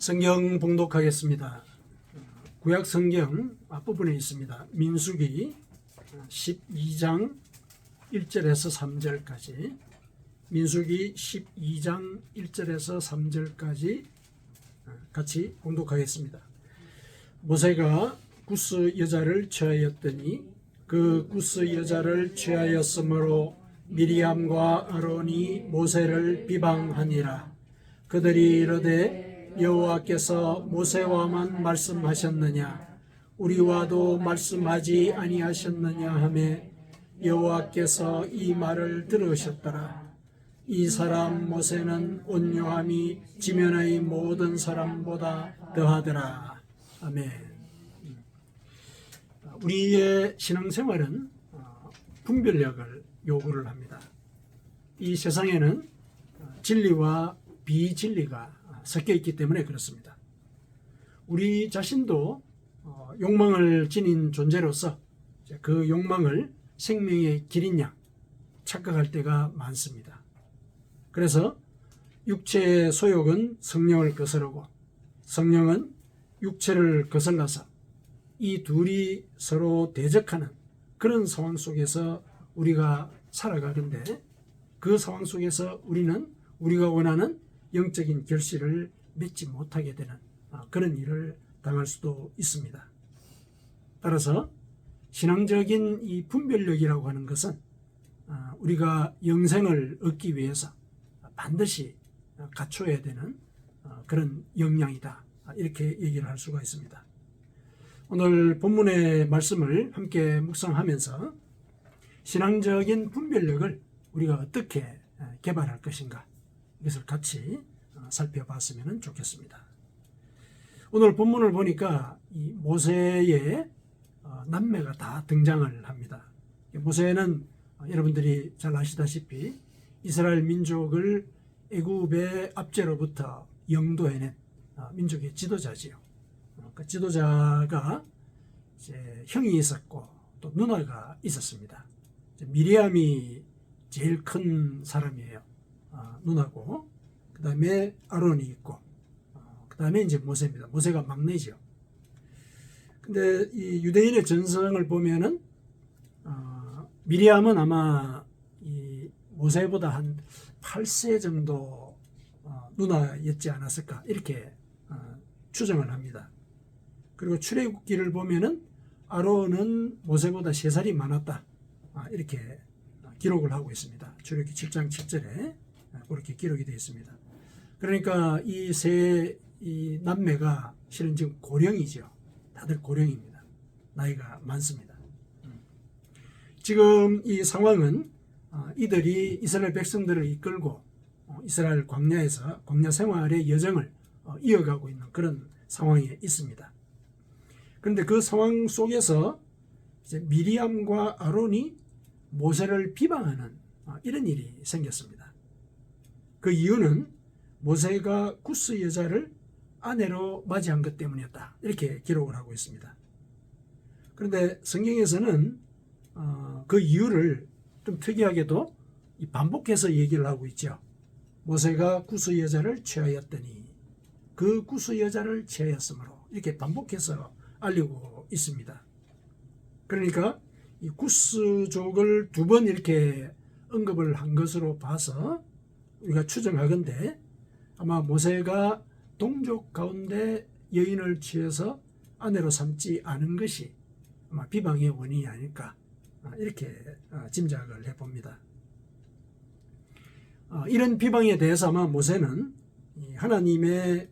성경 봉독하겠습니다. 구약 성경 앞부분에 있습니다. 민수기 12장 1절에서 3절까지, 민수기 12장 1절에서 3절까지 같이 봉독하겠습니다. 모세가 구스 여자를 취하였더니 그 구스 여자를 취하였으므로 미리암과 아론이 모세를 비방하니라. 그들이 이르되 여호와께서 모세와만 말씀하셨느냐 우리와도 말씀하지 아니하셨느냐 하며 여호와께서 이 말을 들으셨더라. 이 사람 모세는 온유함이 지면의 모든 사람보다 더하더라. 아멘. 우리의 신앙생활은 분별력을 요구를 합니다. 이 세상에는 진리와 비진리가 섞여 있기 때문에 그렇습니다. 우리 자신도 욕망을 지닌 존재로서 그 욕망을 생명의 길인 양 착각할 때가 많습니다. 그래서 육체의 소욕은 성령을 거스르고 성령은 육체를 거슬러서 이 둘이 서로 대적하는 그런 상황 속에서 우리가 살아가는데, 그 상황 속에서 우리는 우리가 원하는 영적인 결실을 맺지 못하게 되는 그런 일을 당할 수도 있습니다. 따라서 신앙적인 이 분별력이라고 하는 것은 우리가 영생을 얻기 위해서 반드시 갖춰야 되는 그런 역량이다, 이렇게 얘기를 할 수가 있습니다. 오늘 본문의 말씀을 함께 묵상하면서 신앙적인 분별력을 우리가 어떻게 개발할 것인가, 이것을 같이 살펴봤으면 좋겠습니다. 오늘 본문을 보니까 이 모세의 남매가 다 등장을 합니다. 모세는 여러분들이 잘 아시다시피 이스라엘 민족을 애굽의 압제로부터 영도해낸 민족의 지도자지요. 그 지도자가 이제 형이 있었고 또 누나가 있었습니다. 미리암이 제일 큰 사람이에요. 누나고, 그 다음에 아론이 있고, 그 다음에 이제 모세입니다. 모세가 막내죠. 근데 이 유대인의 전성을 보면은 미리암은 아마 이 모세보다 한 8세 정도 누나였지 않았을까, 이렇게 추정을 합니다. 그리고 출애굽기를 보면은 아론은 모세보다 3살이 많았다, 이렇게 기록을 하고 있습니다. 출애굽기 7장 7절에 그렇게 기록이 되어 있습니다. 그러니까 이 남매가 실은 지금 고령이죠. 다들 고령입니다. 나이가 많습니다. 지금 이 상황은 이들이 이스라엘 백성들을 이끌고 이스라엘 광야에서 광야 생활의 여정을 이어가고 있는 그런 상황에 있습니다. 그런데 그 상황 속에서 이제 미리암과 아론이 모세를 비방하는 이런 일이 생겼습니다. 그 이유는 모세가 구스 여자를 아내로 맞이한 것 때문이었다, 이렇게 기록을 하고 있습니다. 그런데 성경에서는 그 이유를 좀 특이하게도 반복해서 얘기를 하고 있죠. 모세가 구스 여자를 취하였더니 그 구스 여자를 취하였으므로, 이렇게 반복해서 알리고 있습니다. 그러니까 이 구스족을 2번 이렇게 언급을 한 것으로 봐서 우리가 추정하건대 아마 모세가 동족 가운데 여인을 취해서 아내로 삼지 않은 것이 아마 비방의 원인이 아닐까, 이렇게 짐작을 해봅니다. 이런 비방에 대해서 아마 모세는 하나님의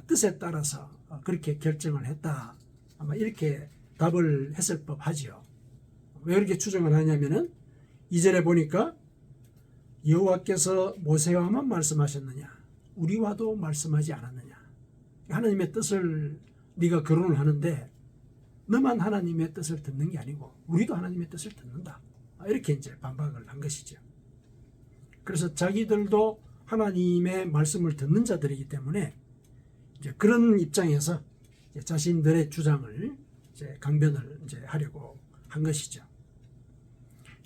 뜻에 따라서 그렇게 결정을 했다, 아마 이렇게 답을 했을 법하지요. 왜 그렇게 추정을 하냐면은 2절에 보니까 여호와께서 모세와만 말씀하셨느냐 우리와도 말씀하지 않았느냐. 하나님의 뜻을 네가 거론을 하는데 너만 하나님의 뜻을 듣는 게 아니고 우리도 하나님의 뜻을 듣는다, 이렇게 이제 반박을 한 것이죠. 그래서 자기들도 하나님의 말씀을 듣는 자들이기 때문에 이제 그런 입장에서 이제 자신들의 주장을 이제 강변을 이제 하려고 한 것이죠.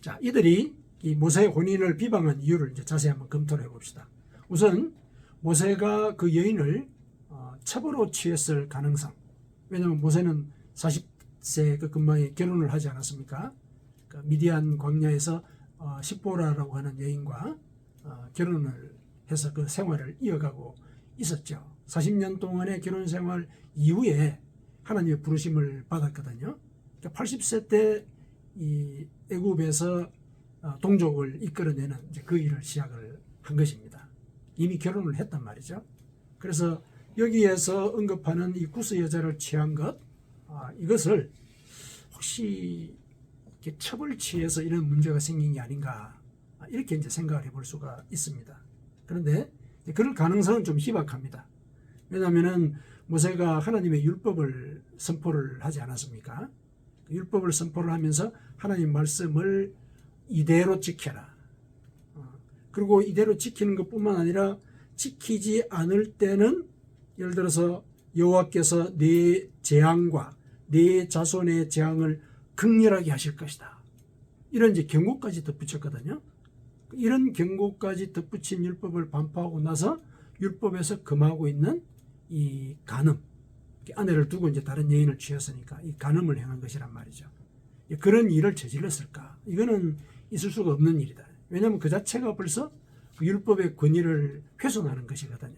자, 이들이 이 모세의 혼인을 비방한 이유를 이제 자세히 한번 검토를 해봅시다. 우선 모세가 그 여인을 첩으로 취했을 가능성. 왜냐하면 모세는 40세 그 근방에 결혼을 하지 않았습니까? 그 미디안 광야에서 십보라라고 하는 여인과 결혼을 해서 그 생활을 이어가고 있었죠. 40년 동안의 결혼 생활 이후에 하나님의 부르심을 받았거든요. 80세 때 이 애굽에서 동족을 이끌어내는 이제 그 일을 시작을 한 것입니다. 이미 결혼을 했단 말이죠. 그래서 여기에서 언급하는 이 구스 여자를 취한 것, 이것을 혹시 이렇게 첩을 취해서 이런 문제가 생긴 게 아닌가, 이렇게 이제 생각을 해볼 수가 있습니다. 그런데 그럴 가능성은 좀 희박합니다. 왜냐하면은 모세가 하나님의 율법을 선포를 하지 않았습니까? 율법을 선포를 하면서 하나님 말씀을 이대로 지켜라. 그리고 이대로 지키는 것뿐만 아니라 지키지 않을 때는 예를 들어서 여호와께서 네 재앙과 네 자손의 재앙을 극렬하게 하실 것이다. 이런 이제 경고까지 덧붙였거든요. 이런 경고까지 덧붙인 율법을 반포하고 나서 율법에서 금하고 있는 이 간음, 아내를 두고 이제 다른 여인을 취했으니까 이 간음을 행한 것이란 말이죠. 그런 일을 저질렀을까? 이거는 있을 수가 없는 일이다. 왜냐하면 그 자체가 벌써 그 율법의 권위를 훼손하는 것이거든요.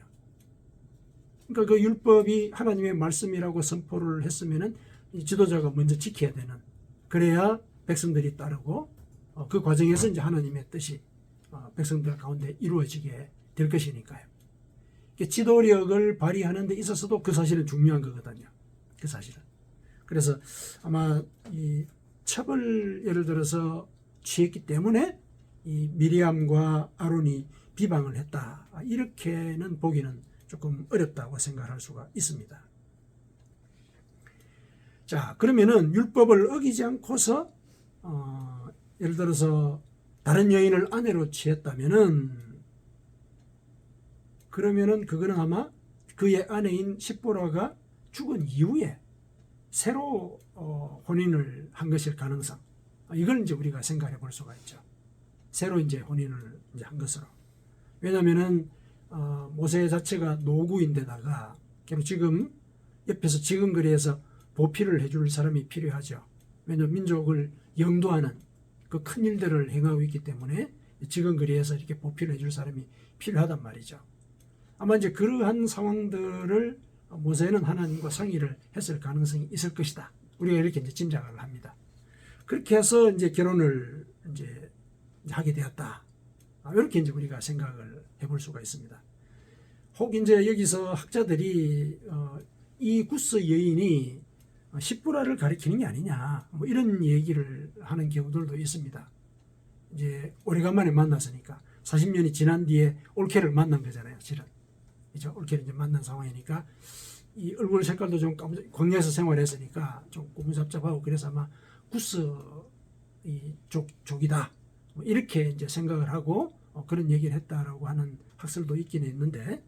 그러니까 그 율법이 하나님의 말씀이라고 선포를 했으면은 이 지도자가 먼저 지켜야 되는, 그래야 백성들이 따르고 그 과정에서 이제 하나님의 뜻이 백성들 가운데 이루어지게 될 것이니까요. 지도력을 발휘하는 데 있어서도 그 사실은 중요한 거거든요. 그 사실은. 그래서 아마 이 첩을 예를 들어서 취했기 때문에 이 미리암과 아론이 비방을 했다. 이렇게는 보기는 조금 어렵다고 생각할 수가 있습니다. 자, 그러면은 율법을 어기지 않고서 예를 들어서 다른 여인을 아내로 취했다면은, 그러면은 그거는 아마 그의 아내인 십보라가 죽은 이후에 새로 혼인을 한 것일 가능성, 이걸 이제 우리가 생각해 볼 수가 있죠. 새로 이제 혼인을 이제 한 것으로. 왜냐면은 모세 자체가 노구인데다가 결국 지금 옆에서 지근거리에서 보필을 해줄 사람이 필요하죠. 왜냐하면 민족을 영도하는 그 큰 일들을 행하고 있기 때문에 지근거리에서 이렇게 보필을 해줄 사람이 필요하단 말이죠. 아마 이제 그러한 상황들을 모세는 하나님과 상의를 했을 가능성이 있을 것이다. 우리가 이렇게 이제 짐작을 합니다. 그렇게 해서 이제 결혼을 이제 하게 되었다. 이렇게 이제 우리가 생각을 해볼 수가 있습니다. 혹 이제 여기서 학자들이 이 구스 여인이 십보라를 가리키는 게 아니냐, 뭐 이런 얘기를 하는 경우들도 있습니다. 이제 오래간만에 만났으니까 40년이 지난 뒤에 올케를 만난 거잖아요, 실은. 그죠? 올케를 이제 만난 상황이니까 이 얼굴 색깔도 좀 광야에서 생활했으니까 좀 꾸무잡잡하고, 그래서 아마 구스 이 족이다, 뭐 이렇게 이제 생각을 하고 그런 얘기를 했다라고 하는 학설도 있긴 있는데,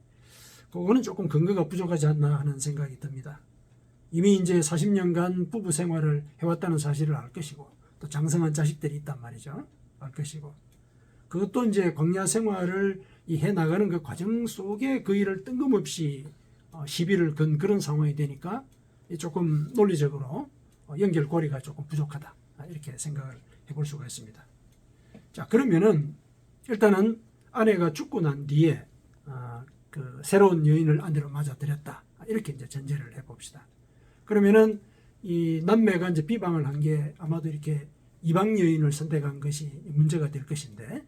그거는 조금 근거가 부족하지 않나 하는 생각이 듭니다. 이미 이제 40년간 부부 생활을 해왔다는 사실을 알 것이고, 또 장성한 자식들이 있단 말이죠. 알 것이고, 그것도 이제 광야 생활을 해 나가는 그 과정 속에 그 일을 뜬금없이 시비를 건 그런 상황이 되니까 조금 논리적으로 연결고리가 조금 부족하다, 이렇게 생각을 해볼 수가 있습니다. 자, 그러면은 일단은 아내가 죽고 난 뒤에 그 새로운 여인을 아내로 맞아들였다, 이렇게 이제 전제를 해봅시다. 그러면은 이 남매가 이제 비방을 한 게 아마도 이렇게 이방 여인을 선택한 것이 문제가 될 것인데,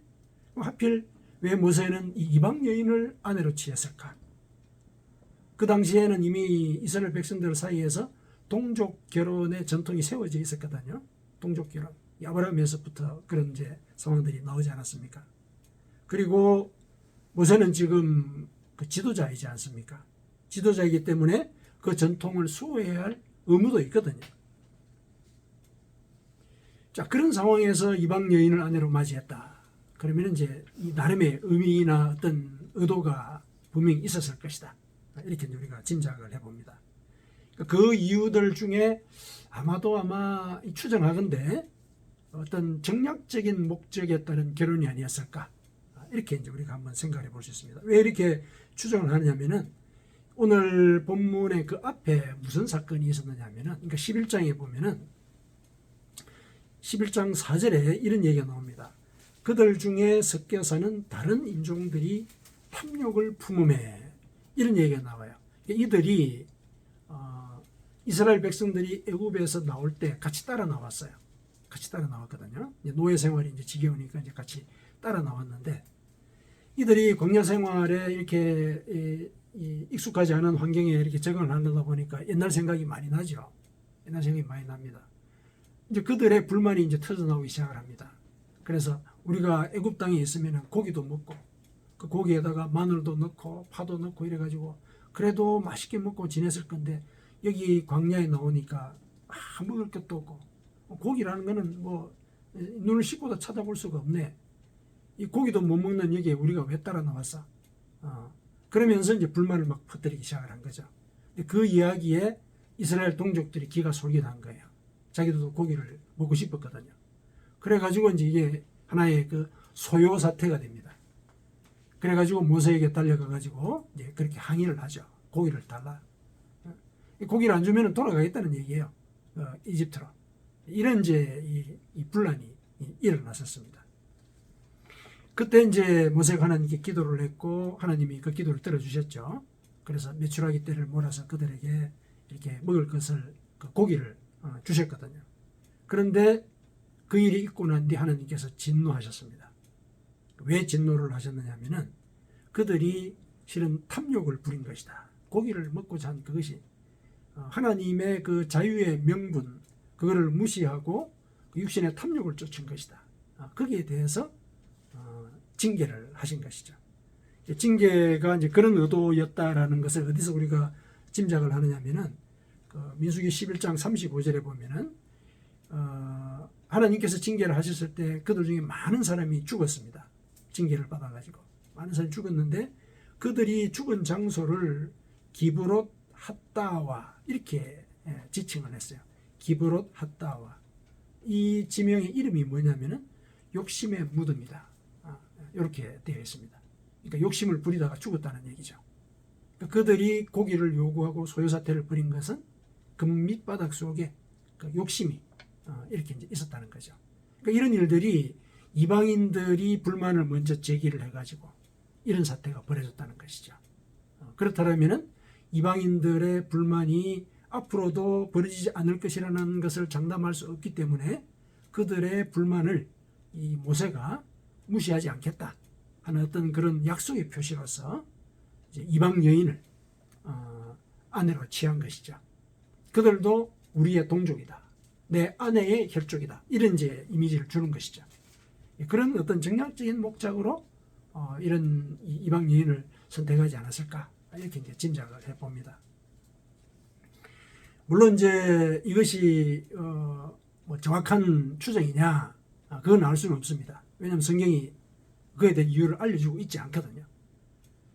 하필 왜 모세는 이 이방 여인을 아내로 취했을까? 그 당시에는 이미 이스라엘 백성들 사이에서 동족 결혼의 전통이 세워져 있었거든요. 동족 결혼. 아브라함에서부터 그런 이제 상황들이 나오지 않았습니까? 그리고 모세는 지금 그 지도자이지 않습니까? 지도자이기 때문에 그 전통을 수호해야 할 의무도 있거든요. 자, 그런 상황에서 이방 여인을 아내로 맞이했다. 그러면 이제 이 나름의 의미나 어떤 의도가 분명히 있었을 것이다. 이렇게 우리가 짐작을 해봅니다. 그 이유들 중에 아마도 추정하건대 어떤 정략적인 목적에 따른 결혼이 아니었을까, 이렇게 이제 우리가 한번 생각해 볼 수 있습니다. 왜 이렇게 추정을 하느냐면은 오늘 본문의 그 앞에 무슨 사건이 있었느냐 하면은, 그러니까 11장에 보면은 11장 4절에 이런 얘기가 나옵니다. 그들 중에 섞여 사는 다른 인종들이 탐욕을 품음에, 이런 얘기가 나와요. 이들이 이스라엘 백성들이 애굽에서 나올 때 같이 따라 나왔어요. 같이 따라 나왔거든요. 노예 생활이 이제 지겨우니까 이제 같이 따라 나왔는데, 이들이 광야 생활에 이렇게 익숙하지 않은 환경에 이렇게 적응을 하려다 보니까 옛날 생각이 많이 나죠. 옛날 생각이 많이 납니다. 이제 그들의 불만이 이제 터져나오기 시작을 합니다. 그래서 우리가 애굽 땅에 있으면 고기도 먹고, 그 고기에다가 마늘도 넣고 파도 넣고 이래가지고 그래도 맛있게 먹고 지냈을 건데, 여기 광야에 나오니까 먹을 것도 없고, 고기라는 거는 뭐 눈을 씻고도 찾아볼 수가 없네. 이 고기도 못 먹는 여기에 우리가 왜 따라 나왔어? 그러면서 이제 불만을 막 퍼뜨리기 시작을 한 거죠. 그 이야기에 이스라엘 동족들이 기가 솔깃한 거예요. 자기들도 고기를 먹고 싶었거든요. 그래가지고 이제 이게 하나의 그 소요 사태가 됩니다. 그래가지고 모세에게 달려가가지고 이제 그렇게 항의를 하죠. 고기를 달라. 고기를 안 주면 돌아가겠다는 얘기예요. 이집트로. 이런 이제 이 분란이 일어났었습니다. 그때 이제 모세가 하나님께 기도를 했고, 하나님이 그 기도를 들어주셨죠. 그래서 메추라기 떼를 몰아서 그들에게 이렇게 먹을 것을, 그 고기를 주셨거든요. 그런데 그 일이 있고 난 뒤 하나님께서 진노하셨습니다. 왜 진노를 하셨느냐면은 그들이 실은 탐욕을 부린 것이다. 고기를 먹고자 한 그것이 하나님의 그 자유의 명분, 그거를 무시하고 육신의 탐욕을 쫓은 것이다. 거기에 대해서 징계를 하신 것이죠. 징계가 이제 그런 의도였다라는 것을 어디서 우리가 짐작을 하느냐면은 민수기 11장 35절에 보면은 하나님께서 징계를 하셨을 때 그들 중에 많은 사람이 죽었습니다. 징계를 받아가지고 많은 사람이 죽었는데, 그들이 죽은 장소를 기브롯 핫다와 이렇게 지칭을 했어요. 기브롯 핫다와. 이 지명의 이름이 뭐냐면은 욕심의 무덤이다. 이렇게 되어 있습니다. 그러니까 욕심을 부리다가 죽었다는 얘기죠. 그러니까 그들이 고기를 요구하고 소요사태를 부린 것은 금 밑바닥 속에 그 욕심이 이렇게 이제 있었다는 거죠. 그러니까 이런 일들이 이방인들이 불만을 먼저 제기를 해가지고 이런 사태가 벌어졌다는 것이죠. 그렇다면은 이방인들의 불만이 앞으로도 벌어지지 않을 것이라는 것을 장담할 수 없기 때문에 그들의 불만을 이 모세가 무시하지 않겠다 하는 어떤 그런 약속의 표시로서 이제 이방 여인을 아내로 취한 것이죠. 그들도 우리의 동족이다, 내 아내의 혈족이다, 이런 이제 이미지를 주는 것이죠. 그런 어떤 정략적인 목적으로 이런 이방 여인을 선택하지 않았을까, 이렇게 이제 짐작을 해봅니다. 물론 이제 이것이 뭐 정확한 추정이냐, 그건 알 수는 없습니다. 왜냐하면 성경이 그에 대한 이유를 알려주고 있지 않거든요.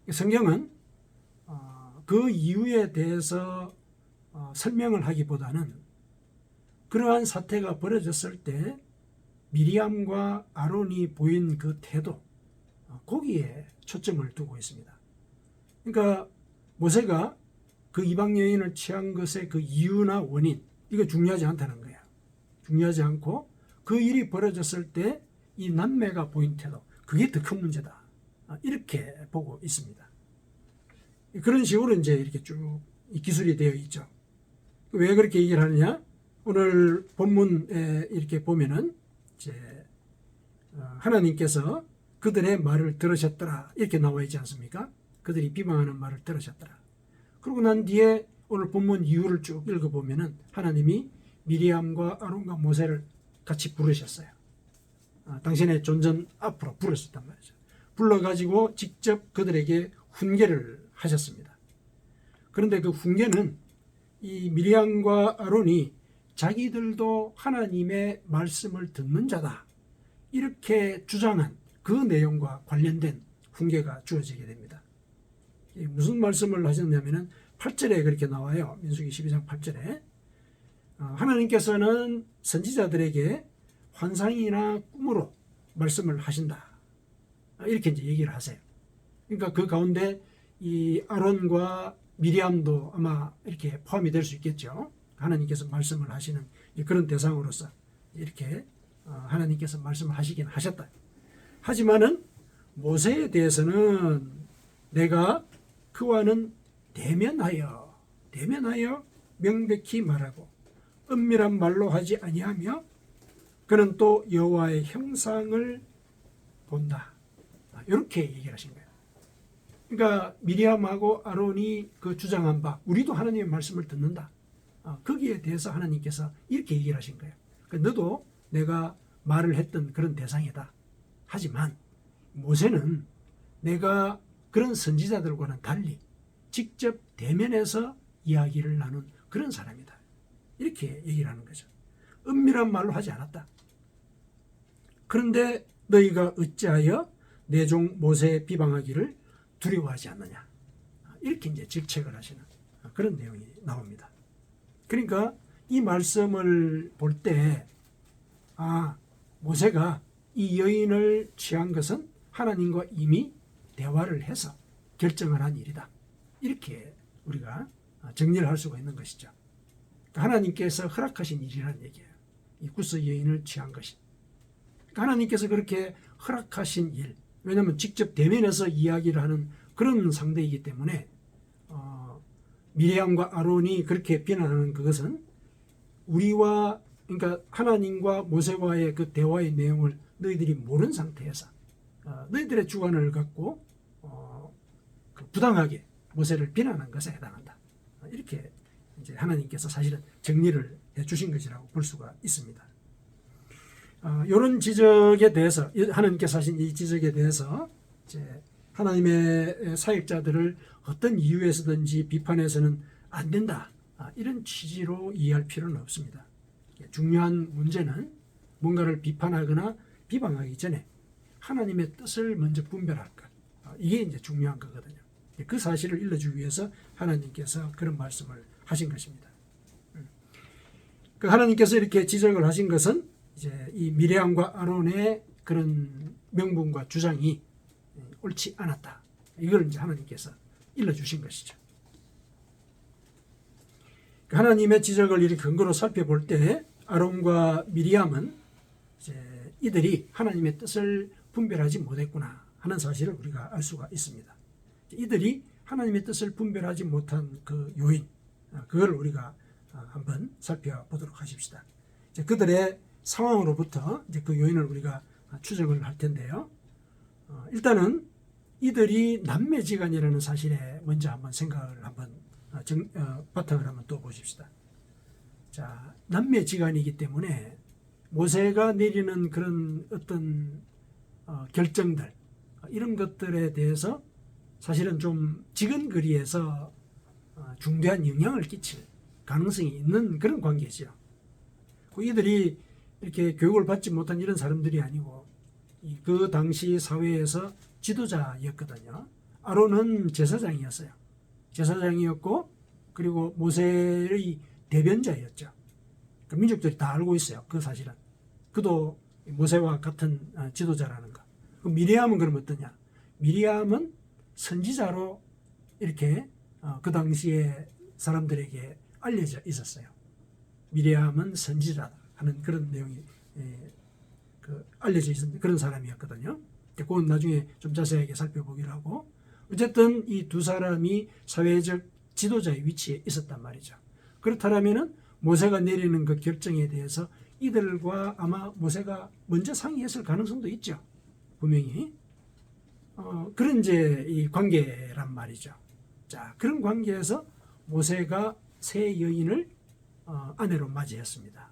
성경은 그 이유에 대해서 설명을 하기보다는 그러한 사태가 벌어졌을 때 미리암과 아론이 보인 그 태도, 거기에 초점을 두고 있습니다. 그러니까 모세가 그 이방 여인을 취한 것의 그 이유나 원인, 이거 중요하지 않다는 거예요. 중요하지 않고 그 일이 벌어졌을 때 이 남매가 보인 태도, 그게 더 큰 문제다, 이렇게 보고 있습니다. 그런 식으로 이제 이렇게 쭉 기술이 되어 있죠. 왜 그렇게 얘기를 하느냐? 오늘 본문에 이렇게 보면은 이제 하나님께서 그들의 말을 들으셨더라, 이렇게 나와 있지 않습니까? 그들이 비방하는 말을 들으셨더라. 그러고 난 뒤에 오늘 본문 이유를 쭉 읽어보면은 하나님이 미리암과 아론과 모세를 같이 부르셨어요. 당신의 존전 앞으로 부르셨단 말이죠. 불러가지고 직접 그들에게 훈계를 하셨습니다. 그런데 그 훈계는 이 미리암과 아론이 자기들도 하나님의 말씀을 듣는 자다, 이렇게 주장한 그 내용과 관련된 훈계가 주어지게 됩니다. 무슨 말씀을 하셨냐면은 8절에 그렇게 나와요. 민수기 12장 8절에 하나님께서는 선지자들에게 환상이나 꿈으로 말씀을 하신다, 이렇게 이제 얘기를 하세요. 그러니까 그 가운데 이 아론과 미리암도 아마 이렇게 포함이 될 수 있겠죠. 하나님께서 말씀을 하시는 그런 대상으로서 이렇게 하나님께서 말씀을 하시긴 하셨다. 하지만은 모세에 대해서는 내가 그와는 대면하여 명백히 말하고 은밀한 말로 하지 아니하며 그는 또 여호와의 형상을 본다. 이렇게 얘기를 하신 거예요. 그러니까 미리암하고 아론이 그 주장한 바 우리도 하나님의 말씀을 듣는다. 거기에 대해서 하나님께서 이렇게 얘기를 하신 거예요. 그러니까 너도 내가 말을 했던 그런 대상이다. 하지만 모세는 내가 그런 선지자들과는 달리 직접 대면해서 이야기를 나눈 그런 사람이다. 이렇게 얘기를 하는 거죠. 은밀한 말로 하지 않았다. 그런데 너희가 어찌하여 내 종 모세의 비방하기를 두려워하지 않느냐. 이렇게 이제 질책을 하시는 그런 내용이 나옵니다. 그러니까 이 말씀을 볼 때, 모세가 이 여인을 취한 것은 하나님과 이미 대화를 해서 결정을 한 일이다. 이렇게 우리가 정리를 할 수가 있는 것이죠. 하나님께서 허락하신 일이라는 얘기예요. 이 구스 여인을 취한 것이. 하나님께서 그렇게 허락하신 일, 왜냐하면 직접 대면해서 이야기를 하는 그런 상대이기 때문에 미리암과 아론이 그렇게 비난하는 그것은 우리와 그러니까 하나님과 모세와의 그 대화의 내용을 너희들이 모르는 상태에서 너희들의 주관을 갖고 부당하게 모세를 비난한 것에 해당한다. 이렇게 이제 하나님께서 사실은 정리를 해주신 것이라고 볼 수가 있습니다. 이런 지적에 대해서 하나님께서 하신 이 지적에 대해서 이제 하나님의 사역자들을 어떤 이유에서든지 비판해서는 안 된다. 이런 취지로 이해할 필요는 없습니다. 중요한 문제는 뭔가를 비판하거나 비방하기 전에 하나님의 뜻을 먼저 분별할 것. 이게 이제 중요한 거거든요. 그 사실을 일러주기 위해서 하나님께서 그런 말씀을 하신 것입니다. 그 하나님께서 이렇게 지적을 하신 것은 이제 이 미리암과 아론의 그런 명분과 주장이 옳지 않았다. 이걸 이제 하나님께서 일러주신 것이죠. 하나님의 지적을 이렇게 근거로 살펴볼 때 아론과 미리암은 이제 이들이 하나님의 뜻을 분별하지 못했구나 하는 사실을 우리가 알 수가 있습니다. 이들이 하나님의 뜻을 분별하지 못한 그 요인, 그걸 우리가 한번 살펴보도록 하십시다. 이제 그들의 상황으로부터 이제 그 요인을 우리가 추정을 할 텐데요. 일단은 이들이 남매지간이라는 사실에 먼저 한번 생각을 한번 바탕을 한번 또 보십시다. 자, 남매지간이기 때문에 모세가 내리는 그런 어떤 결정들 이런 것들에 대해서 사실은 좀 지근거리에서 중대한 영향을 끼칠 가능성이 있는 그런 관계죠. 이들이 이렇게 교육을 받지 못한 이런 사람들이 아니고 그 당시 사회에서 지도자였거든요. 아론은 제사장이었어요. 제사장이었고 그리고 모세의 대변자였죠. 그 민족들이 다 알고 있어요. 그 사실은. 그도 모세와 같은 지도자라는 거. 미리암은 그럼 어떠냐? 미리암은 선지자로 이렇게 그 당시에 사람들에게 알려져 있었어요. 미리암은 선지자다 하는 그런 내용이 알려져 있었는데 그런 사람이었거든요. 그건 나중에 좀 자세하게 살펴보기로 하고 어쨌든 이 두 사람이 사회적 지도자의 위치에 있었단 말이죠. 그렇다면은 모세가 내리는 그 결정에 대해서 이들과 아마 모세가 먼저 상의했을 가능성도 있죠. 분명히. 그런 이제 이 관계란 말이죠. 자, 그런 관계에서 모세가 새 여인을 아내로 맞이했습니다.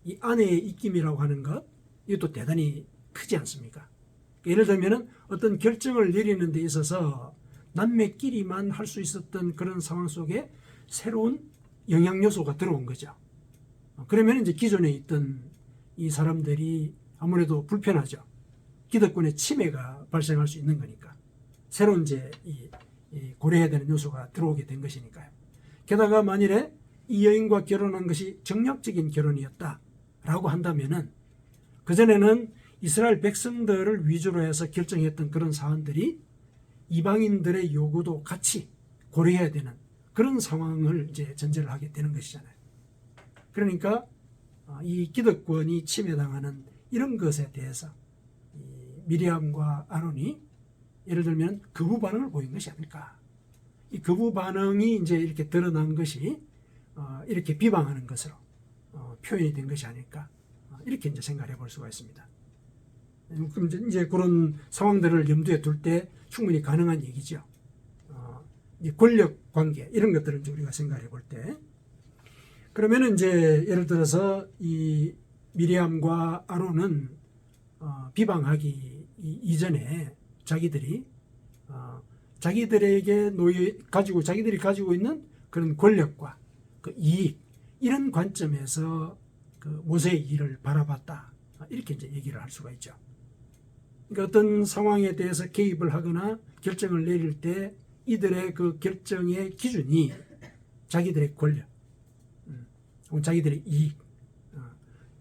이 아내의 입김이라고 하는 것, 이것도 대단히 크지 않습니까? 예를 들면 어떤 결정을 내리는 데 있어서 남매끼리만 할 수 있었던 그런 상황 속에 새로운 영향 요소가 들어온 거죠. 그러면 이제 기존에 있던 이 사람들이 아무래도 불편하죠. 기득권의 침해가 발생할 수 있는 거니까. 새로운 이제 이 고려해야 되는 요소가 들어오게 된 것이니까요. 게다가 만일에 이 여인과 결혼한 것이 정략적인 결혼이었다라고 한다면은 그전에는 이스라엘 백성들을 위주로 해서 결정했던 그런 사안들이 이방인들의 요구도 같이 고려해야 되는 그런 상황을 이제 전제를 하게 되는 것이잖아요. 그러니까 이 기득권이 침해당하는 이런 것에 대해서 이 미리암과 아론이 예를 들면 거부 반응을 보인 것이 아닐까. 이 거부 반응이 이제 이렇게 드러난 것이 이렇게 비방하는 것으로 표현이 된 것이 아닐까. 이렇게 이제 생각해 볼 수가 있습니다. 그럼 이제 그런 상황들을 염두에 둘 때 충분히 가능한 얘기죠. 권력 관계 이런 것들을 이제 우리가 생각해 볼 때 그러면은 이제 예를 들어서 이 미리암과 아론은 비방하기 이전에 자기들이 자기들에게 자기들이 가지고 있는 그런 권력과 그 이익 이런 관점에서 그 모세의 일을 바라봤다. 이렇게 이제 얘기를 할 수가 있죠. 그러니까 어떤 상황에 대해서 개입을 하거나 결정을 내릴 때 이들의 그 결정의 기준이 자기들의 권력, 자기들의 이익,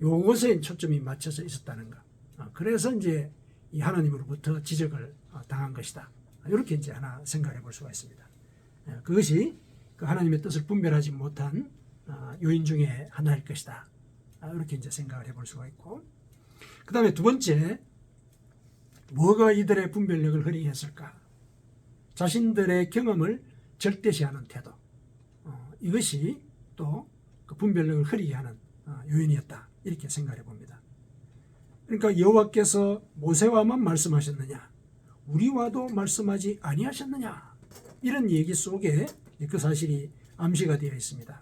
요것에 초점이 맞춰져 있었다는 것. 그래서 이제 이 하나님으로부터 지적을 당한 것이다. 이렇게 이제 하나 생각해 볼 수가 있습니다. 그것이 그 하나님의 뜻을 분별하지 못한 요인 중에 하나일 것이다. 이렇게 이제 생각을 해볼 수가 있고, 그 다음에 두 번째, 뭐가 이들의 분별력을 흐리게 했을까? 자신들의 경험을 절대시하는 태도. 이것이 또 그 분별력을 흐리게 하는 요인이었다. 이렇게 생각해 봅니다. 그러니까 여호와께서 모세와만 말씀하셨느냐? 우리와도 말씀하지 아니하셨느냐? 이런 얘기 속에 그 사실이 암시가 되어 있습니다.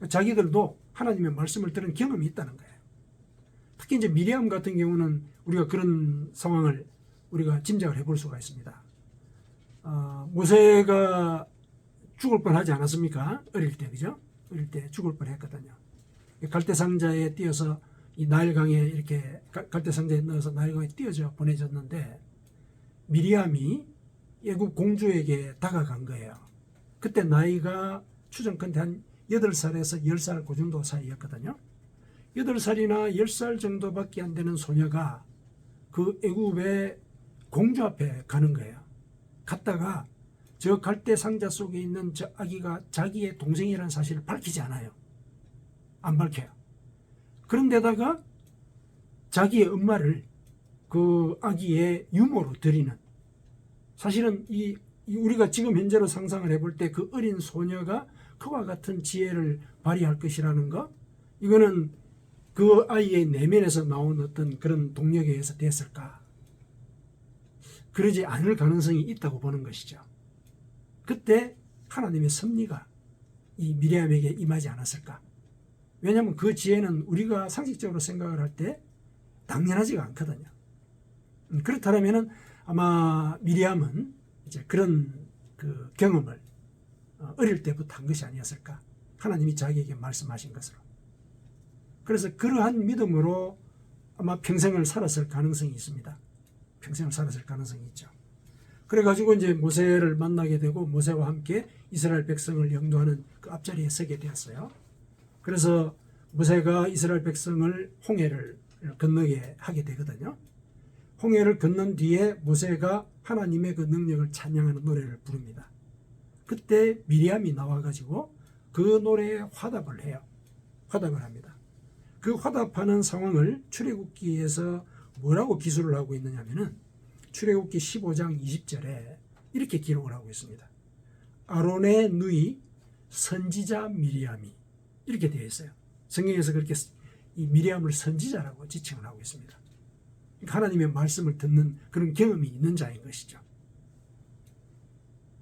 자기들도 하나님의 말씀을 들은 경험이 있다는 거예요. 특히 이제 미리암 같은 경우는 우리가 그런 상황을 우리가 짐작을 해볼 수가 있습니다. 모세가 죽을 뻔하지 않았습니까? 어릴 때, 그죠? 어릴 때 죽을 뻔했거든요. 갈대상자에 띄어서 이 나일강에 이렇게 갈대상자에 넣어서 나일강에 띄어져 보내졌는데 미리암이 애굽 공주에게 다가간 거예요. 그때 나이가 추정컨대 한 8살에서 10살 그 정도 사이였거든요. 8살이나 10살 정도밖에 안 되는 소녀가 그 애굽의 공주 앞에 가는 거예요. 갔다가 저 갈대 상자 속에 있는 저 아기가 자기의 동생이라는 사실을 밝히지 않아요. 안 밝혀요. 그런데다가 자기의 엄마를 그 아기의 유모로 드리는, 사실은 우리가 지금 현재로 상상을 해볼 때 그 어린 소녀가 그와 같은 지혜를 발휘할 것이라는 것, 이거는 그 아이의 내면에서 나온 어떤 그런 동력에 의해서 됐을까? 그러지 않을 가능성이 있다고 보는 것이죠. 그때 하나님의 섭리가 이 미리암에게 임하지 않았을까? 왜냐하면 그 지혜는 우리가 상식적으로 생각을 할 때 당연하지가 않거든요. 그렇다면 아마 미리암은 이제 그런 그 경험을 어릴 때부터 한 것이 아니었을까? 하나님이 자기에게 말씀하신 것으로. 그래서 그러한 믿음으로 아마 평생을 살았을 가능성이 있습니다. 평생을 살았을 가능성이 있죠. 그래가지고 이제 모세를 만나게 되고 모세와 함께 이스라엘 백성을 영도하는 그 앞자리에 서게 되었어요. 그래서 모세가 이스라엘 백성을 홍해를 건너게 하게 되거든요. 홍해를 건넌 뒤에 모세가 하나님의 그 능력을 찬양하는 노래를 부릅니다. 그때 미리암이 나와가지고 그 노래에 화답을 해요. 화답을 합니다. 그 화답하는 상황을 출애굽기에서 뭐라고 기술을 하고 있느냐면은 출애굽기 15장 20절에 이렇게 기록을 하고 있습니다. 아론의 누이 선지자 미리암이, 이렇게 되어 있어요. 성경에서 그렇게 이 미리암을 선지자라고 지칭을 하고 있습니다. 하나님의 말씀을 듣는 그런 경험이 있는 자인 것이죠.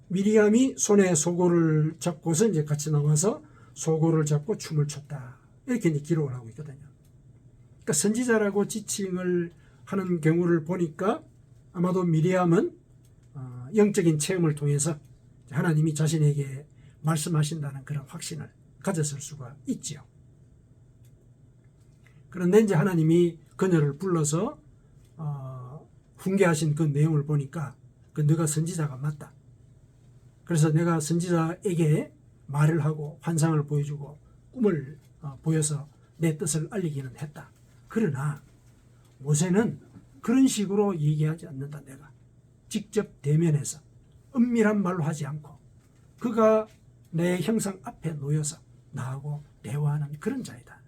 미리암이 손에 소고를 잡고서 이제 같이 나와서 소고를 잡고 춤을 췄다. 이렇게 이제 기록을 하고 있거든요. 그러니까 선지자라고 지칭을 하는 경우를 보니까 아마도 미리암은 영적인 체험을 통해서 하나님이 자신에게 말씀하신다는 그런 확신을 가졌을 수가 있지요. 그런데 이제 하나님이 그녀를 불러서 훈계하신 그 내용을 보니까 너가 선지자가 맞다. 그래서 내가 선지자에게 말을 하고 환상을 보여주고 꿈을 보여서 내 뜻을 알리기는 했다. 그러나 모세는 그런 식으로 얘기하지 않는다. 내가 직접 대면해서 은밀한 말로 하지 않고 그가 내 형상 앞에 놓여서 나하고 대화하는 그런 자이다.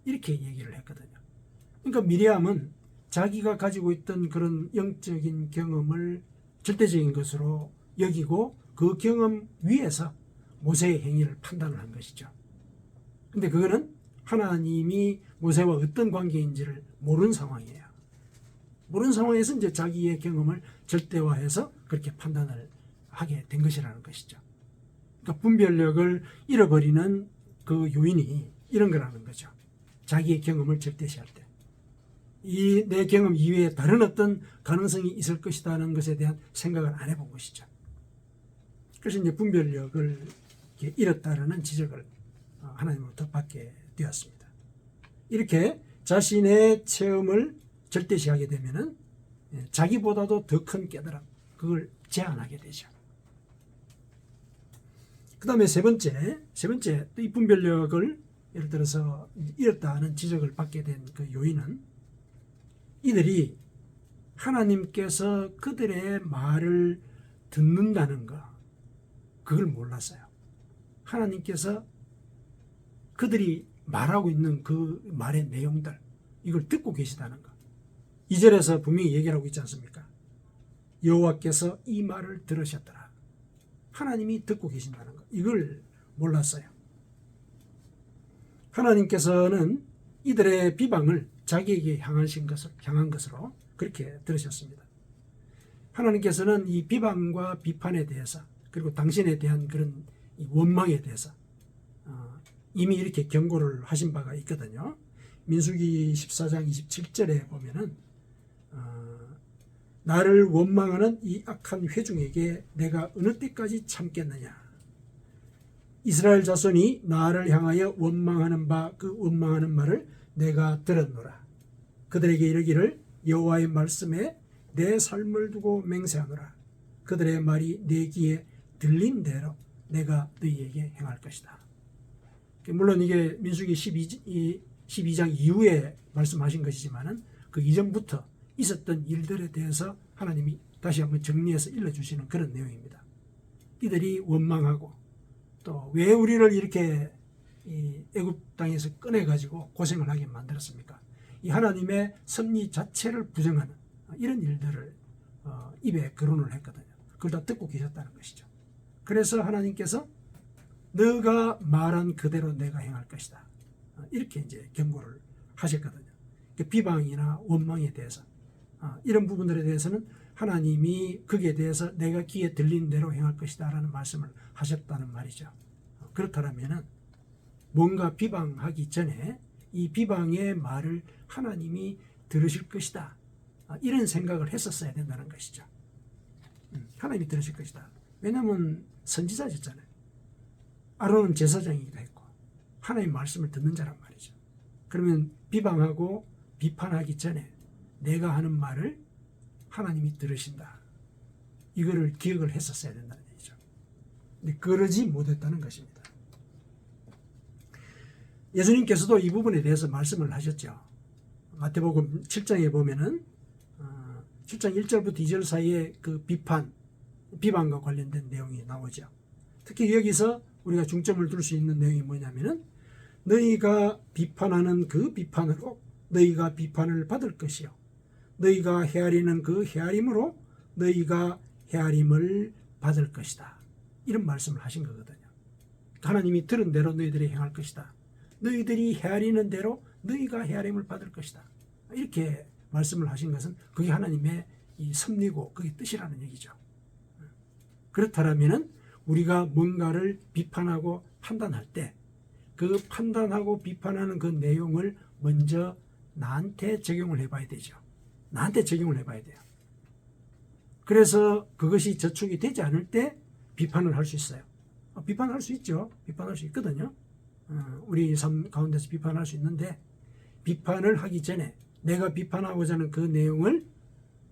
이렇게 얘기를 했거든요. 그러니까 미리암은 자기가 가지고 있던 그런 영적인 경험을 절대적인 것으로 여기고 그 경험 위에서 모세의 행위를 판단을 한 것이죠. 근데 그거는 하나님이 모세와 어떤 관계인지를 모르는 상황이에요. 모르는 상황에서 이제 자기의 경험을 절대화해서 그렇게 판단을 하게 된 것이라는 것이죠. 그러니까 분별력을 잃어버리는 그 요인이 이런 거라는 거죠. 자기의 경험을 절대시할 때. 이 내 경험 이외에 다른 어떤 가능성이 있을 것이라는 것에 대한 생각을 안 해본 것이죠. 그래서 이제 분별력을 잃었다라는 지적을 하나님으로부터 받게 되었습니다. 이렇게 자신의 체험을 절대시하게 되면은 자기보다도 더 큰 깨달음, 그걸 제한하게 되죠. 그 다음에 세 번째, 이 분별력을 예를 들어서 잃었다는 지적을 받게 된 그 요인은 이들이 하나님께서 그들의 말을 듣는다는 거, 그걸 몰랐어요. 하나님께서 그들이 말하고 있는 그 말의 내용들, 이걸 듣고 계시다는 거. 2절에서 분명히 얘기를 하고 있지 않습니까? 여호와께서 이 말을 들으셨더라. 하나님이 듣고 계신다는 것, 이걸 몰랐어요. 하나님께서는 이들의 비방을 자기에게 향한 것으로 그렇게 들으셨습니다. 하나님께서는 이 비방과 비판에 대해서, 그리고 당신에 대한 그런 원망에 대해서 이미 이렇게 경고를 하신 바가 있거든요. 민수기 14장 27절에 보면은 나를 원망하는 이 악한 회중에게 내가 어느 때까지 참겠느냐. 이스라엘 자손이 나를 향하여 원망하는 바 그 원망하는 말을 내가 들었노라. 그들에게 이르기를 여호와의 말씀에 내 삶을 두고 맹세하노라. 그들의 말이 내 귀에 들린 대로 내가 너희에게 행할 것이다. 물론 이게 민수기 12장 이후에 말씀하신 것이지만은 그 이전부터 있었던 일들에 대해서 하나님이 다시 한번 정리해서 일러주시는 그런 내용입니다. 이들이 원망하고 또 왜 우리를 이렇게 애굽 땅에서 꺼내가지고 고생을 하게 만들었습니까? 이 하나님의 섭리 자체를 부정하는 이런 일들을 입에 거론을 했거든요. 그걸 다 듣고 계셨다는 것이죠. 그래서 하나님께서 너가 말한 그대로 내가 행할 것이다. 이렇게 이제 경고를 하셨거든요. 비방이나 원망에 대해서 이런 부분들에 대해서는 하나님이 거기에 대해서 내가 귀에 들린 대로 행할 것이다 라는 말씀을 하셨다는 말이죠. 그렇다면 뭔가 비방하기 전에 이 비방의 말을 하나님이 들으실 것이다, 이런 생각을 했었어야 된다는 것이죠. 하나님이 들으실 것이다. 왜냐하면 선지자였잖아요. 아론은 제사장이기도 했고 하나님의 말씀을 듣는 자란 말이죠. 그러면 비방하고 비판하기 전에 내가 하는 말을 하나님이 들으신다, 이거를 기억을 했었어야 된다는 얘기죠. 근데 그러지 못했다는 것입니다. 예수님께서도 이 부분에 대해서 말씀을 하셨죠. 마태복음 7장에 보면은 7장 1절부터 2절 사이에 그 비방과 관련된 내용이 나오죠. 특히 여기서 우리가 중점을 둘 수 있는 내용이 뭐냐면은 너희가 비판하는 그 비판으로 너희가 비판을 받을 것이요 너희가 헤아리는 그 헤아림으로 너희가 헤아림을 받을 것이다, 이런 말씀을 하신 거거든요. 하나님이 들은 대로 너희들이 행할 것이다, 너희들이 헤아리는 대로 너희가 헤아림을 받을 것이다, 이렇게 말씀을 하신 것은 그게 하나님의 이 섭리고 그게 뜻이라는 얘기죠. 그렇다면 우리가 뭔가를 비판하고 판단할 때 그 판단하고 비판하는 그 내용을 먼저 나한테 적용을 해봐야 되죠. 나한테 적용을 해봐야 돼요. 그래서 그것이 저촉이 되지 않을 때 비판을 할 수 있어요. 비판할 수 있죠. 비판할 수 있거든요. 우리 삶 가운데서 비판할 수 있는데, 비판을 하기 전에 내가 비판하고자 하는 그 내용을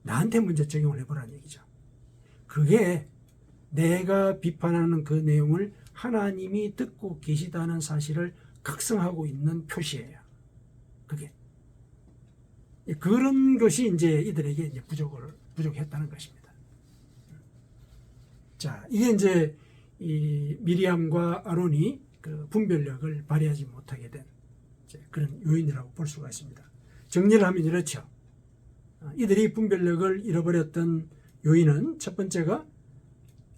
나한테 먼저 적용을 해보라는 얘기죠. 그게 내가 비판하는 그 내용을 하나님이 듣고 계시다는 사실을 각성하고 있는 표시예요. 그게. 그런 것이 이제 이들에게 이제 부족했다는 것입니다. 자, 이게 이제 이 미리암과 아론이 그 분별력을 발휘하지 못하게 된 그런 요인이라고 볼 수가 있습니다. 정리를 하면 이렇죠. 이들이 분별력을 잃어버렸던 요인은 첫 번째가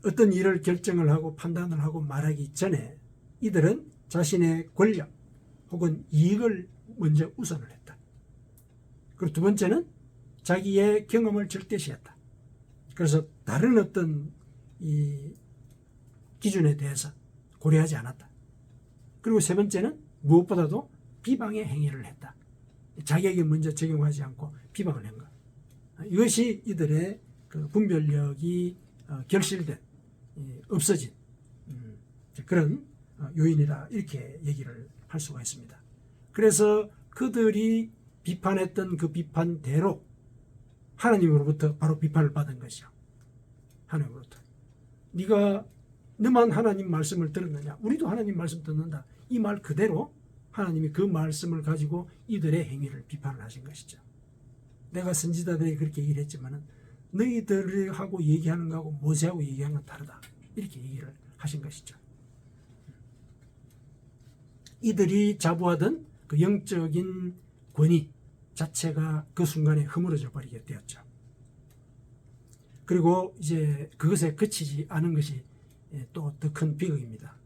어떤 일을 결정을 하고 판단을 하고 말하기 전에 이들은 자신의 권력 혹은 이익을 먼저 우선을 했다. 그리고 두 번째는 자기의 경험을 절대시했다. 그래서 다른 어떤 이 기준에 대해서 고려하지 않았다. 그리고 세 번째는 무엇보다도 비방의 행위를 했다. 자기에게 먼저 적용하지 않고 비방을 한 것. 이것이 이들의 그 분별력이 결실된, 없어진 그런 요인이라 이렇게 얘기를 할 수가 있습니다. 그래서 그들이 비판했던 그 비판대로 하나님으로부터 바로 비판을 받은 것이죠. 하나님으로부터. 네가 너만 하나님 말씀을 들었느냐? 우리도 하나님 말씀 듣는다. 이 말 그대로 하나님이 그 말씀을 가지고 이들의 행위를 비판을 하신 것이죠. 내가 선지자들에게 그렇게 얘기를 했지만은 너희들하고 얘기하는 거하고 모세하고 얘기하는 건 다르다. 이렇게 얘기를 하신 것이죠. 이들이 자부하던 그 영적인 권위 자체가 그 순간에 허물어져 버리게 되었죠. 그리고 이제 그것에 그치지 않은 것이 또 더 큰 비극입니다.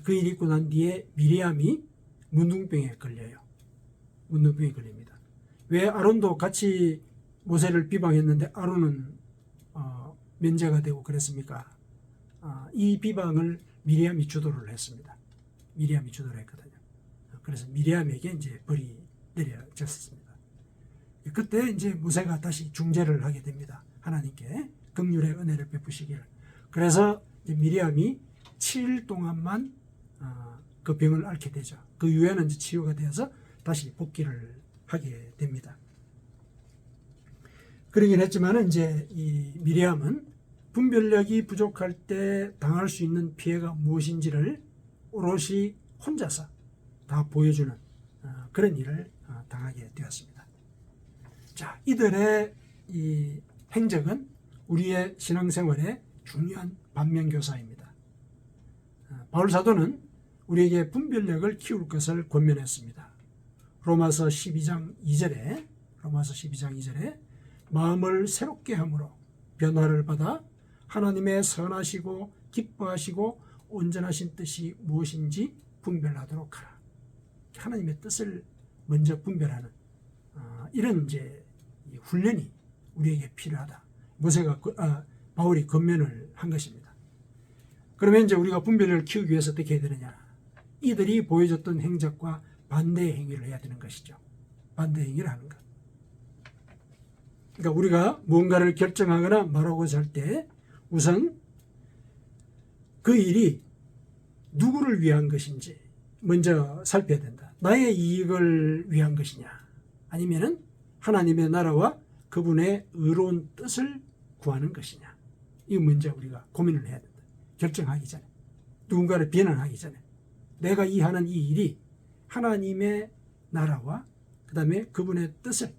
그 일이 있고 난 뒤에 미리암이 문둥병에 걸려요. 문둥병에 걸립니다. 왜 아론도 같이 모세를 비방했는데 아론은 면제가 되고 그랬습니까? 이 비방을 미리암이 주도를 했습니다. 미리암이 주도를 했거든요. 그래서 미리암에게 이제 벌이 내려졌습니다. 그때 이제 모세가 다시 중재를 하게 됩니다. 하나님께 긍휼의 은혜를 베푸시기를. 그래서 이제 미리암이 7일 동안만 그 병을 앓게 되죠. 그 이후에는 이제 치유가 되어서 다시 복귀를 하게 됩니다. 그러긴 했지만 이제 이 미리암은 분별력이 부족할 때 당할 수 있는 피해가 무엇인지를 오롯이 혼자서 다 보여주는 그런 일을 당하게 되었습니다. 자, 이들의 이 행적은 우리의 신앙생활의 중요한 반면교사입니다. 바울 사도는 우리에게 분별력을 키울 것을 권면했습니다. 로마서 12장 2절에 마음을 새롭게 함으로 변화를 받아 하나님의 선하시고 기뻐하시고 온전하신 뜻이 무엇인지 분별하도록 하라. 하나님의 뜻을 먼저 분별하는 이런 이제 훈련이 우리에게 필요하다. 바울이 권면을 한 것입니다. 그러면 이제 우리가 분별력을 키우기 위해서 어떻게 해야 되느냐? 이들이 보여줬던 행적과 반대의 행위를 해야 되는 것이죠. 반대 행위를 하는 것. 그러니까 우리가 무언가를 결정하거나 말하고자 할 때 우선 그 일이 누구를 위한 것인지 먼저 살펴야 된다. 나의 이익을 위한 것이냐? 아니면은 하나님의 나라와 그분의 의로운 뜻을 구하는 것이냐? 이거 먼저 우리가 고민을 해야 된다. 결정하기 전에. 누군가를 비난하기 전에. 내가 하는 이 일이 하나님의 나라와 그 다음에 그분의 뜻을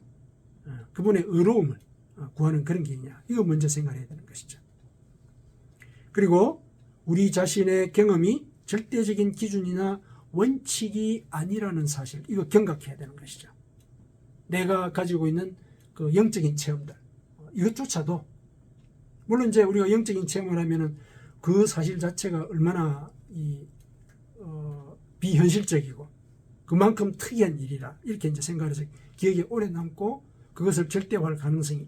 그분의 의로움을 구하는 그런 길이냐. 이거 먼저 생각해야 되는 것이죠. 그리고 우리 자신의 경험이 절대적인 기준이나 원칙이 아니라는 사실, 이거 경각해야 되는 것이죠. 내가 가지고 있는 그 영적인 체험들, 이것조차도 물론 이제 우리가 영적인 체험을 하면은 그 사실 자체가 얼마나 비현실적이고 그만큼 특이한 일이라 이렇게 이제 생각해서 기억에 오래 남고 그것을 절대화할 가능성이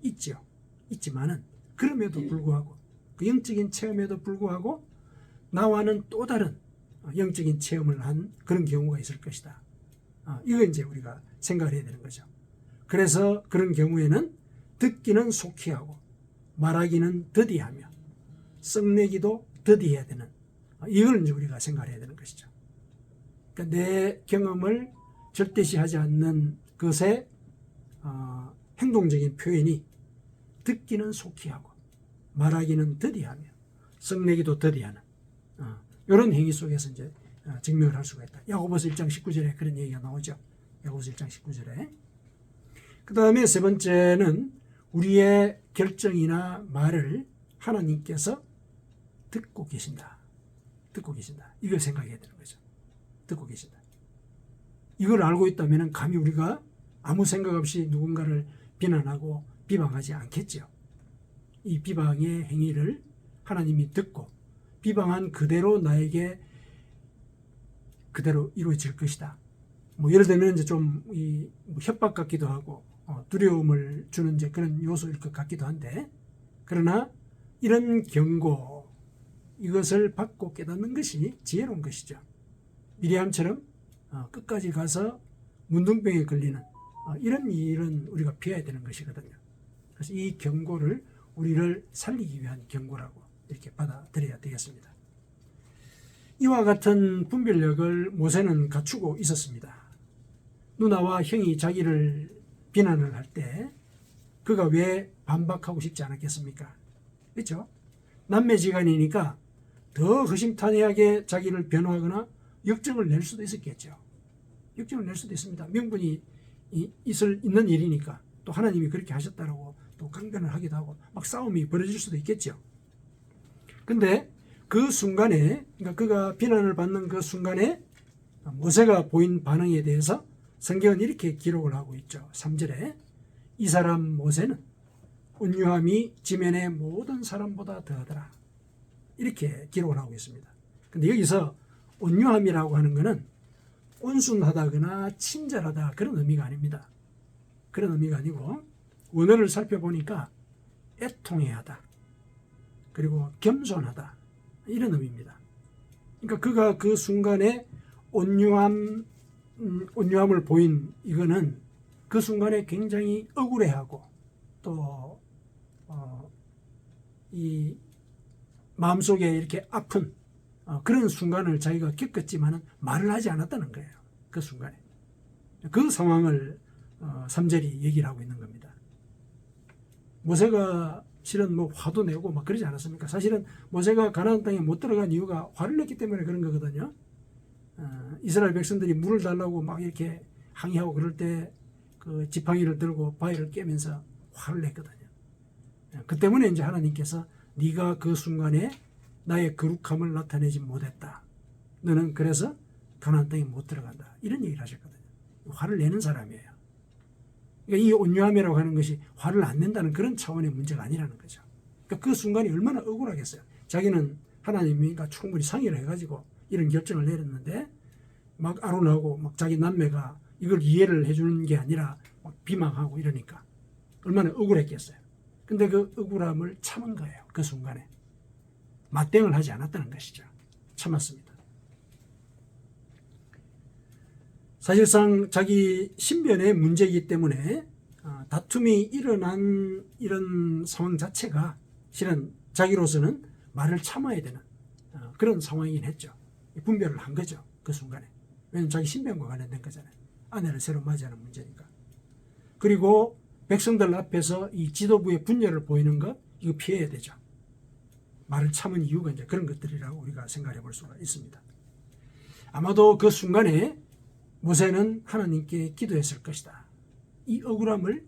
있지만은 그럼에도 불구하고 그 영적인 체험에도 불구하고 나와는 또 다른 영적인 체험을 한 그런 경우가 있을 것이다. 이거 이제 우리가 생각을 해야 되는 거죠. 그래서 그런 경우에는 듣기는 속히 하고 말하기는 더디하며 썩내기도 더디해야 되는 이걸 이제 우리가 생각을 해야 되는 것이죠. 그러니까 내 경험을 절대시하지 않는 것의 행동적인 표현이 듣기는 속히 하고 말하기는 더디하며 썩내기도 더디하는 이런 행위 속에서 이제 증명을 할 수가 있다. 야고보서 1장 19절에 그런 얘기가 나오죠. 야고보서 1장 19절에. 그 다음에 세 번째는 우리의 결정이나 말을 하나님께서 듣고 계신다. 듣고 계신다. 이걸 생각해야 되는 거죠. 듣고 계신다. 이걸 알고 있다면 감히 우리가 아무 생각 없이 누군가를 비난하고 비방하지 않겠죠. 이 비방의 행위를 하나님이 듣고 비방한 그대로 나에게 그대로 이루어질 것이다. 예를 들면 이제 좀 협박 같기도 하고 두려움을 주는 이제 그런 요소일 것 같기도 한데, 그러나 이런 경고, 이것을 받고 깨닫는 것이 지혜로운 것이죠. 미리암처럼 끝까지 가서 문둥병에 걸리는 이런 일은 우리가 피해야 되는 것이거든요. 그래서 이 경고를 우리를 살리기 위한 경고라고 이렇게 받아들여야 되겠습니다. 이와 같은 분별력을 모세는 갖추고 있었습니다. 누나와 형이 자기를 비난을 할 때 그가 왜 반박하고 싶지 않았겠습니까? 그렇죠? 남매지간이니까 더 허심탄회하게 자기를 변호하거나 역정을 낼 수도 있었겠죠. 역정을 낼 수도 있습니다. 명분이 있는 일이니까, 또 하나님이 그렇게 하셨다라고 또 강변을 하기도 하고 막 싸움이 벌어질 수도 있겠죠. 근데 그 순간에, 그러니까 그가 비난을 받는 그 순간에 모세가 보인 반응에 대해서 성경은 이렇게 기록을 하고 있죠. 3절에 이 사람 모세는 온유함이 지면의 모든 사람보다 더하더라. 이렇게 기록을 하고 있습니다. 근데 여기서 온유함이라고 하는 것은 온순하다거나 친절하다 그런 의미가 아닙니다. 그런 의미가 아니고 원어를 살펴보니까 애통해하다, 그리고 겸손하다, 이런 의미입니다. 그러니까 그가 그 순간에 온유함을 보인 이거는 그 순간에 굉장히 억울해하고 또 이 마음속에 이렇게 아픈 그런 순간을 자기가 겪었지만은 말을 하지 않았다는 거예요. 그 순간에. 그 상황을 3절이 얘기를 하고 있는 겁니다. 모세가 실은 화도 내고 막 그러지 않았습니까? 사실은 모세가 가나안 땅에 못 들어간 이유가 화를 냈기 때문에 그런 거거든요. 이스라엘 백성들이 물을 달라고 막 이렇게 항의하고 그럴 때 그 지팡이를 들고 바위를 깨면서 화를 냈거든요. 그 때문에 이제 하나님께서 네가 그 순간에 나의 거룩함을 나타내지 못했다. 너는 그래서 가나안 땅에 못 들어간다. 이런 얘기를 하셨거든요. 화를 내는 사람이에요. 그러니까 이 온유함이라고 하는 것이 화를 안 낸다는 그런 차원의 문제가 아니라는 거죠. 그러니까 그 순간이 얼마나 억울하겠어요. 자기는 하나님이니까 충분히 상의를 해가지고 이런 결정을 내렸는데 막 아론하고 막 자기 남매가 이걸 이해를 해주는 게 아니라 막 비방하고 이러니까 얼마나 억울했겠어요. 근데 그 억울함을 참은 거예요. 그 순간에. 맞대응을 하지 않았다는 것이죠. 참았습니다. 사실상 자기 신변의 문제이기 때문에 다툼이 일어난 이런 상황 자체가 실은 자기로서는 말을 참아야 되는 그런 상황이긴 했죠. 분별을 한 거죠. 그 순간에. 왜냐하면 자기 신변과 관련된 거잖아요. 아내를 새로 맞이하는 문제니까. 그리고 백성들 앞에서 이 지도부의 분열을 보이는 것, 이거 피해야 되죠. 말을 참은 이유가 이제 그런 것들이라고 우리가 생각해 볼 수가 있습니다. 아마도 그 순간에 모세는 하나님께 기도했을 것이다. 이 억울함을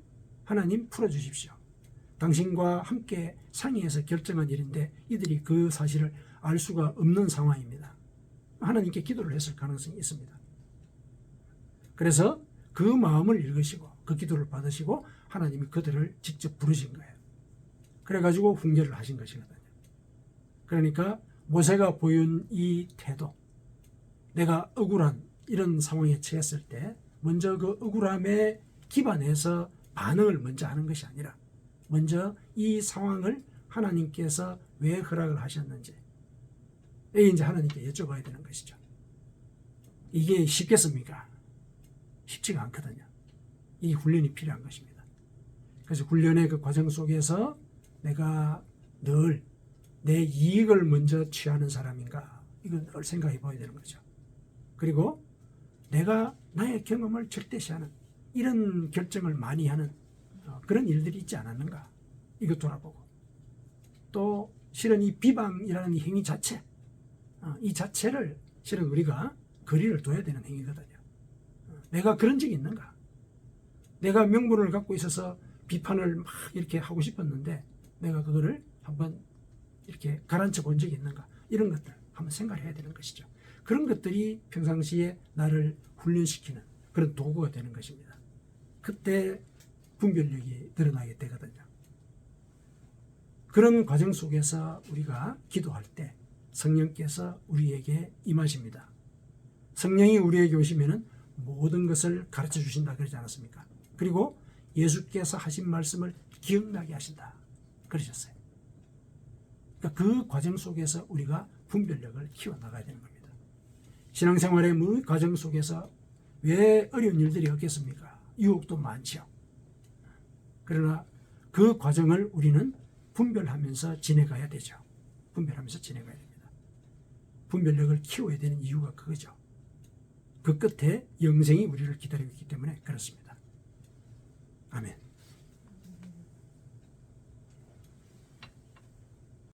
하나님 풀어주십시오. 당신과 함께 상의해서 결정한 일인데 이들이 그 사실을 알 수가 없는 상황입니다. 하나님께 기도를 했을 가능성이 있습니다. 그래서 그 마음을 읽으시고 그 기도를 받으시고 하나님이 그들을 직접 부르신 거예요. 그래가지고 훈계를 하신 것이거든요. 그러니까 모세가 보인 이 태도, 내가 억울한 이런 상황에 처했을 때 먼저 그 억울함에 기반해서 반응을 먼저 하는 것이 아니라 먼저 이 상황을 하나님께서 왜 허락을 하셨는지 이제 하나님께 여쭤봐야 되는 것이죠. 이게 쉽겠습니까? 쉽지가 않거든요. 이 훈련이 필요한 것입니다. 그래서 훈련의 그 과정 속에서 내가 늘 내 이익을 먼저 취하는 사람인가, 이걸 늘 생각해 봐야 되는 거죠. 그리고 내가 나의 경험을 절대시하는 이런 결정을 많이 하는 그런 일들이 있지 않았는가, 이거 돌아보고, 또 실은 이 비방이라는 행위 자체, 이 자체를 실은 우리가 거리를 둬야 되는 행위거든요. 내가 그런 적이 있는가? 내가 명분을 갖고 있어서 비판을 막 이렇게 하고 싶었는데 내가 그거를 한번 이렇게 가라앉혀 본 적이 있는가? 이런 것들 한번 생각을 해야 되는 것이죠. 그런 것들이 평상시에 나를 훈련시키는 그런 도구가 되는 것입니다. 그때 분별력이 드러나게 되거든요. 그런 과정 속에서 우리가 기도할 때 성령께서 우리에게 임하십니다. 성령이 우리에게 오시면은 모든 것을 가르쳐 주신다 그러지 않았습니까? 그리고 예수께서 하신 말씀을 기억나게 하신다 그러셨어요. 그러니까 그 과정 속에서 우리가 분별력을 키워나가야 되는 겁니다. 신앙생활의 과정 속에서 왜 어려운 일들이 없겠습니까? 유혹도 많죠. 그러나 그 과정을 우리는 분별하면서 지내가야 되죠. 분별하면서 지내가야 됩니다. 분별력을 키워야 되는 이유가 그거죠. 그 끝에 영생이 우리를 기다리고 있기 때문에 그렇습니다. 아멘.